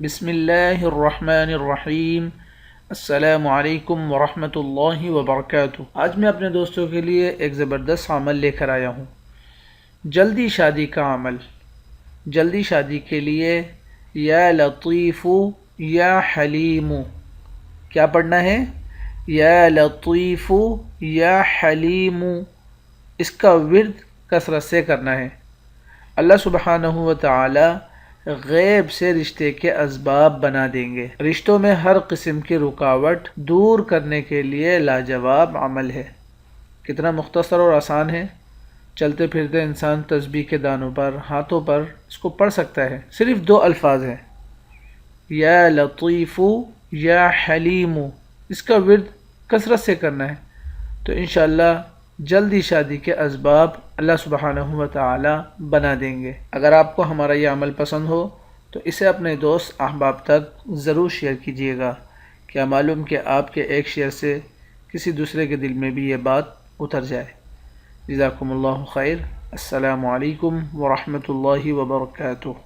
بسم اللہ الرحمن الرحیم۔ السلام علیکم ورحمۃ اللہ وبرکاتہ۔ آج میں اپنے دوستوں کے لیے ایک زبردست عمل لے کر آیا ہوں، جلدی شادی کا عمل۔ جلدی شادی کے لیے یا لطیف یا حلیم، کیا پڑھنا ہے؟ یا لطیف یا حلیم، اس کا ورد کثرت سے کرنا ہے۔ اللہ سبحانہ و تعالی غیب سے رشتے کے اسباب بنا دیں گے۔ رشتوں میں ہر قسم کی رکاوٹ دور کرنے کے لیے لاجواب عمل ہے۔ کتنا مختصر اور آسان ہے۔ چلتے پھرتے انسان تسبیح کے دانوں پر، ہاتھوں پر اس کو پڑھ سکتا ہے۔ صرف 2 الفاظ ہیں، یا لطیف یا حلیم، اس کا ورد کثرت سے کرنا ہے تو انشاءاللہ جلدی شادی کے اسباب اللہ سبحانہ و تعالی بنا دیں گے۔ اگر آپ کو ہمارا یہ عمل پسند ہو تو اسے اپنے دوست احباب تک ضرور شیئر کیجیے گا، کیا معلوم کہ آپ کے ایک شیئر سے کسی دوسرے کے دل میں بھی یہ بات اتر جائے۔ جزاکم اللہ خیر۔ السلام علیکم ورحمۃ اللہ وبرکاتہ۔